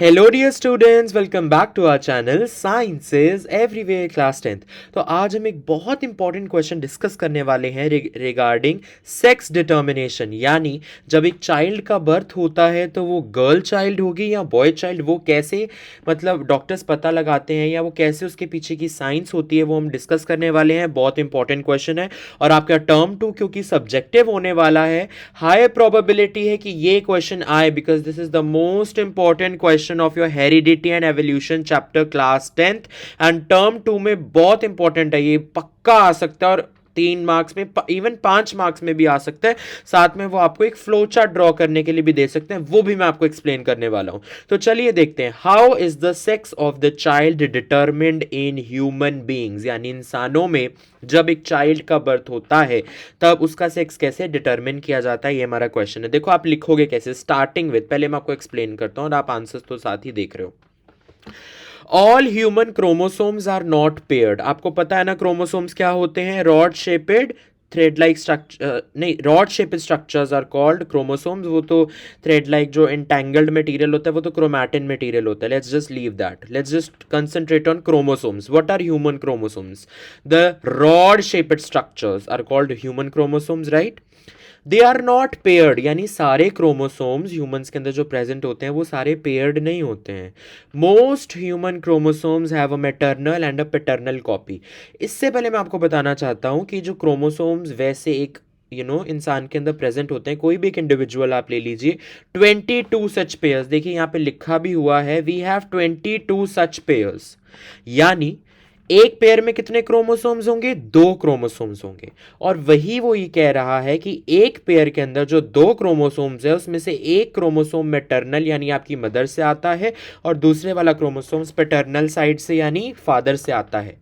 Hello dear students, welcome back to our channel science is everywhere class 10th। तो आज हम एक बहुत इंपॉर्टेंट क्वेश्चन डिस्कस करने वाले हैं रिगार्डिंग सेक्स डिटर्मिनेशन। यानी जब एक चाइल्ड का बर्थ होता है तो वो गर्ल चाइल्ड होगी या बॉय चाइल्ड, वो कैसे मतलब डॉक्टर्स पता लगाते हैं या वो कैसे उसके पीछे की साइंस होती है, वो हम डिस्कस करने वाले हैं। बहुत इंपॉर्टेंट क्वेश्चन है और आपका टर्म 2 क्योंकि सब्जेक्टिव होने वाला है, हाई प्रोबेबिलिटी है कि ये क्वेश्चन आए because this is the most important question of your heredity and evolution chapter class 10th। And term 2 में बहुत इंपॉर्टेंट है, ये पक्का आ सकता है और 3 मार्क्स में, इवन 5 मार्क्स में भी आ सकता है। साथ में वो आपको एक फ्लो चार्ट ड्रॉ करने के लिए भी दे सकते हैं, वो भी मैं आपको एक्सप्लेन करने वाला हूं। तो चलिए देखते हैं, how is the sex of the child determined in human beings. यानी इंसानों में जब एक चाइल्ड का बर्थ होता है तब उसका सेक्स कैसे डिटरमिन किया जाता है, ये हमारा क्वेश्चन है। देखो आप लिखोगे कैसे, स्टार्टिंग विद, पहले मैं आपको एक्सप्लेन करता हूं और आप आंसर्स तो साथ ही देख रहे हो। All human chromosomes are not paired. आपको पता है ना क्रोमोसोम्स क्या होते हैं, rod shaped thread like structure, नहीं, rod shaped structures are called chromosomes. वो तो थ्रेड लाइक जो इंटेंगल्ड मटेरियल होता है वो तो क्रोमैटिन मटेरियल होता है। Let's just leave that, let's just concentrate on chromosomes. What are human chromosomes? The rod shaped structures are called human chromosomes, right? They are not paired, यानी सारे chromosomes humans के अंदर जो प्रेजेंट होते हैं वो सारे पेयर्ड नहीं होते हैं। Most human chromosomes have a maternal and a paternal copy. इससे पहले मैं आपको बताना चाहता हूं कि जो क्रोमोसोम्स वैसे एक इंसान के अंदर प्रेजेंट होते हैं, कोई भी एक इंडिविजुअल आप ले लीजिए, 22 सच पेयर्स। देखिए यहाँ पे लिखा भी हुआ है, वी हैव 22 सच पेयर्स। यानी एक पेयर में कितने क्रोमोसोम्स होंगे? 2 क्रोमोसोम्स होंगे। और वही वो ये कह रहा है कि एक पेयर के अंदर जो 2 क्रोमोसोम्स है उसमें से एक क्रोमोसोम मैटरनल यानी आपकी मदर से आता है और दूसरे वाला क्रोमोसोम्स पैटर्नल साइड से यानी फादर से आता है।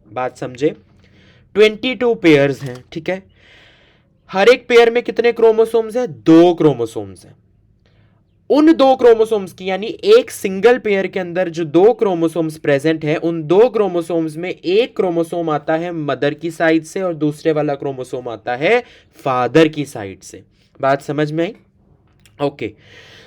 बात समझे? 22 पेयर्स हैं, ठीक है। हर एक पेयर में कितने क्रोमोसोम्स हैं? 2 क्रोमोसोम्स हैं। उन 2 क्रोमोसोम्स की, यानी एक सिंगल पेयर के अंदर जो 2 क्रोमोसोम्स प्रेजेंट है, उन 2 क्रोमोसोम्स में एक क्रोमोसोम आता है मदर की साइड से और दूसरे वाला क्रोमोसोम आता है फादर की साइड से। बात समझ में आई? Okay,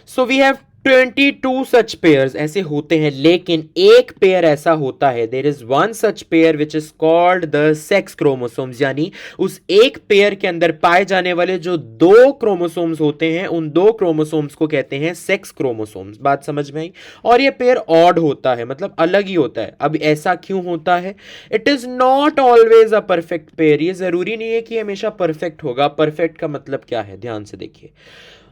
so we have 22 such pairs ऐसे होते हैं, लेकिन एक पेयर ऐसा होता है, there is one such pair which is called the sex chromosomes. यानी उस एक पेयर के अंदर पाए जाने वाले जो 2 क्रोमोसोम्स होते हैं उन 2 क्रोमोसोम्स को कहते हैं सेक्स क्रोमोसोम्स। बात समझ में आई? और ये पेयर ऑड होता है, मतलब अलग ही होता है। अब ऐसा क्यों होता है? It is not always a perfect pair. ये जरूरी नहीं है कि हमेशा परफेक्ट होगा। परफेक्ट का मतलब क्या है, ध्यान से देखिए।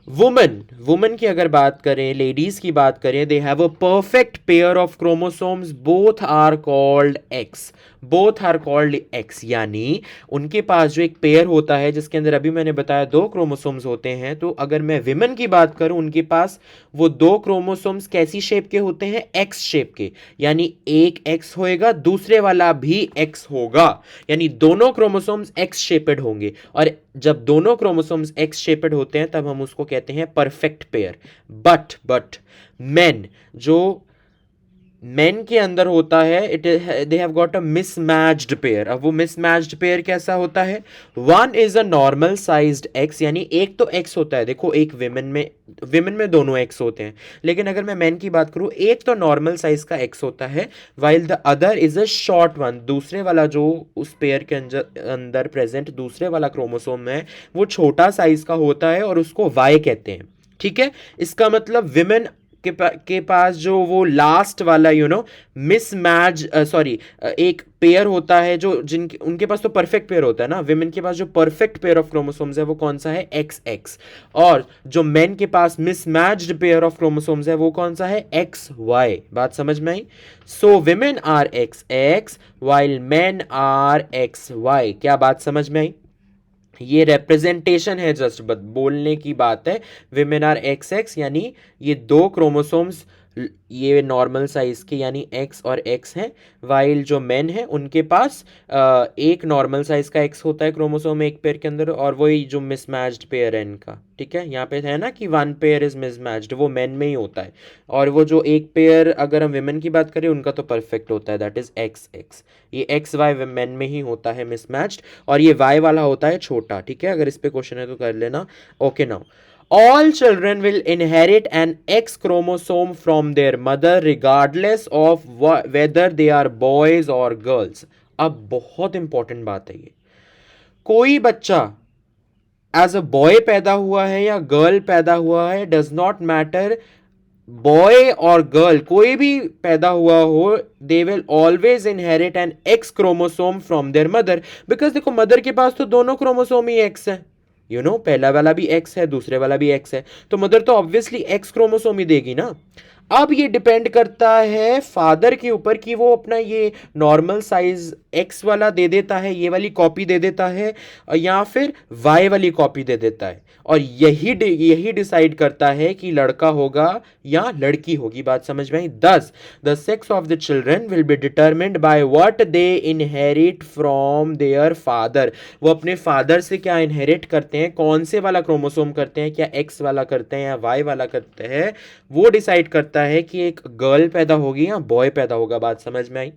वुमन की अगर बात करें, लेडीज की बात करें, they have a perfect pair of chromosomes, both are called X. Both are called X, यानी उनके पास जो एक पेयर होता है जिसके अंदर अभी मैंने बताया 2 क्रोमोसोम्स होते हैं, तो अगर मैं विमेन की बात करूं, उनके पास वो 2 क्रोमोसोम्स कैसी शेप के होते हैं? एक्स शेप के। यानी एक एक्स होएगा, दूसरे वाला भी एक्स होगा, यानी दोनों क्रोमोसोम्स एक्स शेपेड होंगे। और जब दोनों क्रोमोसोम्स एक्स शेपेड होते हैं तब हम उसको कहते हैं परफेक्ट पेयर। बट मेन, जो मेन के अंदर होता है, it they have got a mismatched pair. अब वो मिसमैच्ड पेयर कैसा होता है? One is a normal sized x, यानी एक तो एक्स होता है। देखो, एक विमेन में दोनों एक्स होते हैं, लेकिन अगर मैं मेन की बात करूं, एक तो नॉर्मल साइज का एक्स होता है, while the other is a short one. दूसरे वाला जो उस पेयर के अंदर प्रेजेंट दूसरे वाला क्रोमोसोम है वो छोटा साइज का होता है और उसको वाई कहते हैं, ठीक है। इसका मतलब विमेन के पास जो वो लास्ट वाला मिसमैच, सॉरी, एक पेयर होता है जो जिनके उनके पास तो परफेक्ट पेयर होता है ना। विमेन के पास जो परफेक्ट पेयर ऑफ क्रोमोसोम्स है वो कौन सा है? X X. और जो मेन के पास मिसमैच्ड पेयर ऑफ क्रोमोसोम्स है वो कौन सा है? X Y. बात समझ में आई? So women are X X while men are X Y. क्या बात समझ में आई? ये रिप्रेजेंटेशन है, जस्ट बोलने की बात है। विमेन आर एक्स एक्स, यानी ये 2 क्रोमोसोम्स ये नॉर्मल साइज के यानी एक्स और एक्स हैं, वाइल जो मेन है उनके पास एक नॉर्मल साइज का एक्स होता है क्रोमोसोम एक पेयर के अंदर, और वही जो मिसमैच्ड पेयर है इनका, ठीक है। यहाँ पे है ना कि वन पेयर इज मिसमैच्ड, वो मेन में ही होता है। और वो जो एक पेयर अगर हम विमेन की बात करें उनका तो परफेक्ट होता है, दैट इज एक्स एक्स। ये एक्स वाई मेन में ही होता है मिसमैच्ड, और ये वाई वाला होता है छोटा, ठीक है। अगर इस पे क्वेश्चन है तो कर लेना। Okay, now all children will inherit an X chromosome from their mother regardless of whether they are boys or girls. अब बहुत इंपॉर्टेंट बात है ये, कोई बच्चा एज अ बॉय पैदा हुआ है या गर्ल पैदा हुआ है, डज नॉट मैटर, बॉय और गर्ल कोई भी पैदा हुआ हो, they will always inherit an X chromosome from their mother, because देखो मदर के पास तो दोनों क्रोमोसोम ही एक्स है, पहला वाला भी एक्स है, दूसरे वाला भी एक्स है, तो मदर तो ऑब्वियसली एक्स क्रोमोसोम ही देगी ना। अब ये डिपेंड करता है फादर के ऊपर कि वो अपना ये नॉर्मल साइज एक्स वाला दे देता है, ये वाली कॉपी दे देता है, या फिर वाई वाली कॉपी दे देता है, और यही डिसाइड करता है कि लड़का होगा या लड़की होगी। बात समझ में आई? दस the sex of the children will be determined by what they inherit from their father. वो अपने फादर से क्या इनहेरिट करते हैं, कौन से वाला क्रोमोसोम करते हैं, क्या एक्स वाला करते हैं या वाई वाला करते हैं, वो डिसाइड करता है कि एक गर्ल पैदा होगी या बॉय पैदा होगा। बात समझ में आई?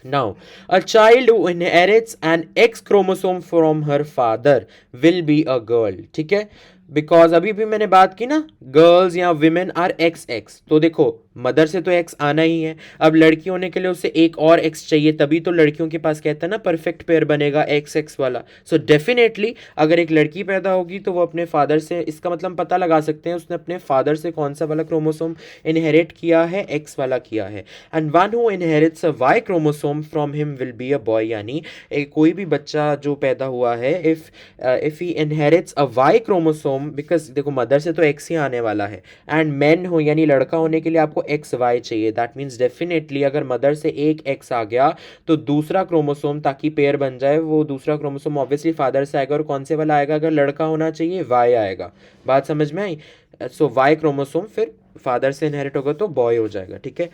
Now, a child who inherits an X chromosome from her father will be a girl. ठीक है, बिकॉज अभी भी मैंने बात की ना, गर्ल्स या विमेन आर एक्स एक्स, तो देखो मदर से तो एक्स आना ही है, अब लड़की होने के लिए उसे एक और एक्स चाहिए, तभी तो लड़कियों के पास कहता है ना परफेक्ट पेयर बनेगा एक्स एक्स वाला। सो डेफिनेटली अगर एक लड़की पैदा होगी तो वो अपने फादर से, इसका मतलब पता लगा सकते हैं उसने अपने फादर से कौन सा वाला क्रोमोसोम इनहेरिट किया है, एक्स वाला किया है। And one who inherits a Y chromosome from him will be a boy, यानी कोई भी बच्चा जो पैदा हुआ है, if he inherits a Y chromosome, because देखो मदर से तो एक्स ही आने वाला है, एंड मैन हो यानी लड़का होने के लिए आपको एक्स वाई चाहिए, दैट मीन्स डेफिनेटली अगर मदर से एक एक्स आ गया तो दूसरा क्रोमोसोम, ताकि पेयर बन जाए, वो दूसरा क्रोमोसोम ऑब्वियसली फादर से आएगा, और कौन से वाला आएगा, अगर लड़का होना चाहिए वाई आएगा। बात समझ में आई? सो वाई क्रोमोसोम फिर फादर से इनहेरिट होगा तो बॉय हो जाएगा। ठीक है,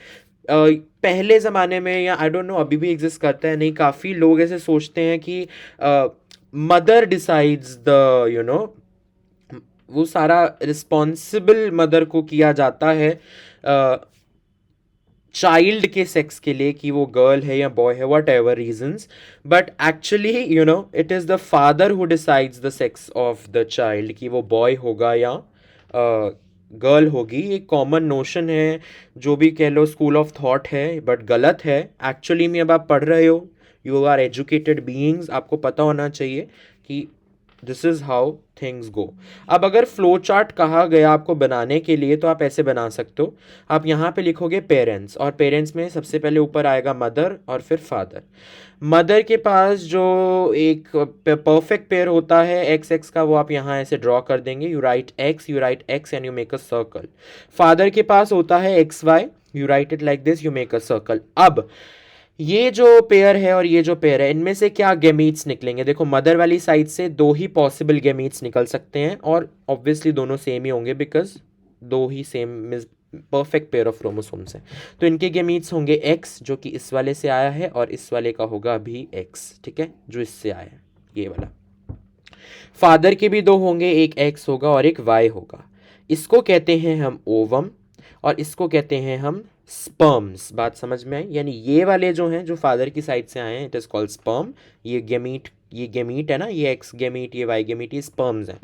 पहले ज़माने में या आई डोंट नो अभी भी एग्जिस्ट करता है नहीं, काफ़ी लोग ऐसे सोचते हैं कि मदर डिसाइड्स द वो सारा रिस्पॉन्सिबल मदर को किया जाता है चाइल्ड के सेक्स के लिए, कि वो गर्ल है या बॉय है, whatever reasons, but actually it is the father who decides the sex of the child, कि वो बॉय होगा या गर्ल होगी। एक कॉमन नोशन है, जो भी कह लो स्कूल ऑफ थॉट है, बट गलत है एक्चुअली में। अब आप पढ़ रहे हो, यू आर एजुकेटेड बीइंग्स, आपको पता होना चाहिए कि this is how things go. अब अगर फ्लो चार्ट कहा गया आपको बनाने के लिए, तो आप ऐसे बना सकते हो, आप यहाँ पे लिखोगे पेरेंट्स, और पेरेंट्स में सबसे पहले ऊपर आएगा मदर और फिर फादर। मदर के पास जो एक परफेक्ट पेयर होता है एक्स एक्स का, वो आप यहाँ ऐसे ड्रॉ कर देंगे, you write X and you make a circle. Father के पास होता है X Y, you write it like this, you make a circle. अब ये जो पेयर है और ये जो पेयर है, इनमें से क्या गैमीट्स निकलेंगे? देखो मदर वाली साइड से दो ही पॉसिबल गैमीट्स निकल सकते हैं, और ऑब्वियसली दोनों सेम ही होंगे, बिकॉज दो ही same means perfect pair of chromosomes हैं। तो इनके गैमीट्स होंगे एक्स, जो कि इस वाले से आया है, और इस वाले का होगा भी एक्स, ठीक है, जो इससे आया है, ये वाला। फादर के भी दो होंगे, एक एक्स होगा और एक वाई होगा। इसको कहते हैं हम ओवम, और इसको कहते हैं हम स्पर्म्स। बात समझ में आई? यानी ये वाले जो हैं, जो फादर की साइड से आए हैं, इट इज कॉल्ड स्पर्म। ये गेमीट है ना, ये एक्स गेमीट, ये वाई गेमीट, ये स्पर्म्स हैं।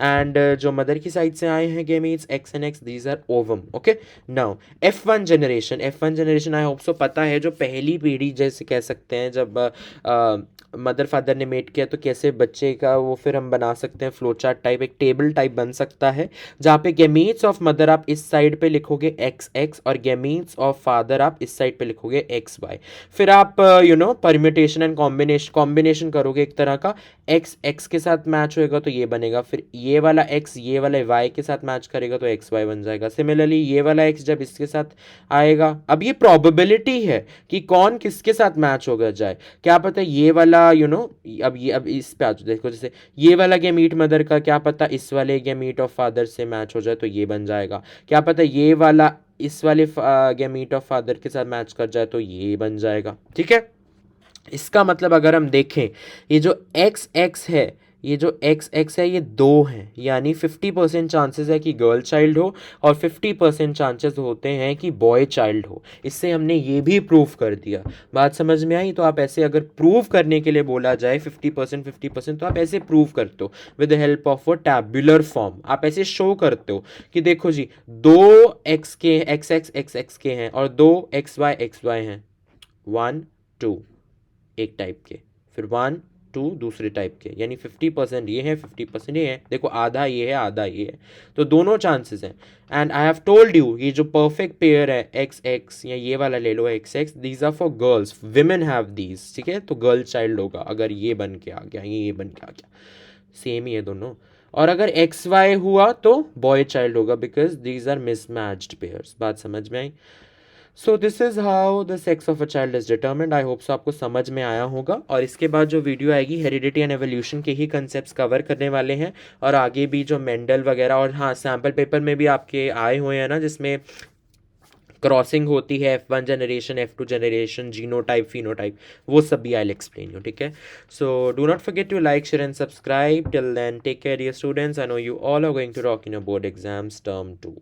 एंड जो मदर की साइड से आए हैं gametes X and X, these are ovum. Okay, now F1 generation I hope so पता है, जो पहली पीढ़ी जैसे कह सकते हैं, जब मदर फादर ने मेट किया तो कैसे बच्चे का वो फिर हम बना सकते हैं फ्लो चार्ट टाइप, एक टेबल टाइप बन सकता है, जहाँ पे गैमीट्स ऑफ मदर आप इस साइड पे लिखोगे एक्स एक्स, और गैमीट्स ऑफ फादर आप इस साइड पे लिखोगे एक्स वाई। फिर आप परम्यूटेशन एंड कॉम्बिनेशन करोगे एक तरह का, एक्स एक्स के साथ मैच होएगा तो ये बनेगा, फिर ये वाला एक्स ये वाला वाई के साथ मैच करेगा तो एक्स वाई बन जाएगा। सिमिलरली ये वाला एक्स जब इसके साथ आएगा, अब ये प्रोबेबिलिटी है कि कौन किसके साथ मैच होगा जाए, क्या पता ये वाला अब इस पे आ जाओ, देखो जैसे ये वाला गैमीट मदर का, क्या पता इस वाले गैमीट ऑफ फादर से मैच हो जाए तो ये बन जाएगा, क्या पता ये वाला इस वाले गैमीट ऑफ फादर के साथ मैच कर जाए तो ये बन जाएगा। ठीक है, इसका मतलब अगर हम देखें, ये जो एक्स एक्स है ये जो एक्स एक्स है ये 2 हैं, यानी 50% चांसेस है कि गर्ल चाइल्ड हो और 50% चांसेस होते हैं कि बॉय चाइल्ड हो। इससे हमने ये भी प्रूव कर दिया। बात समझ में आई? तो आप ऐसे अगर प्रूव करने के लिए बोला जाए 50% तो आप ऐसे प्रूव करते हो with the help of a tabular form. आप ऐसे शो करते हो कि देखो जी, 2 एक्स के एक्स के हैं और 2 एक्स वाई हैं, 1 2 एक टाइप के, फिर 1 2 दूसरे टाइप के, यानी 50% ये है 50% ये है। देखो आधा ये है आधा ये है, तो दोनों चांसेस हैं। And I have told you ये जो परफेक्ट पेयर है एक्स एक्स या ये वाला ले लो X X, these are for girls, women have these, ठीक है? तो गर्ल चाइल्ड होगा अगर ये बन के आ गया, ये बन के आ गया, सेम ही है दोनों। और अगर एक्स वाई हुआ तो बॉय चाइल्ड होगा, because these are mismatched pairs. बात समझ में आई? So this is how the sex of a child is determined. I hope so आपको समझ में आया होगा। और इसके बाद जो वीडियो आएगी हेरिडिटी एंड एवोल्यूशन के ही कंसेप्ट्स कवर करने वाले हैं, और आगे भी जो मेंडल वगैरह, और हाँ सैम्पल पेपर में भी आपके आए हुए हैं ना, जिसमें क्रॉसिंग होती है F1 generation F2 generation, genotype phenotype, वो सब भी आई एक्सप्लेन यू, ठीक है? So do not forget to like share and subscribe. Till then take care dear students, I know you all are going to rock in your board exams term 2।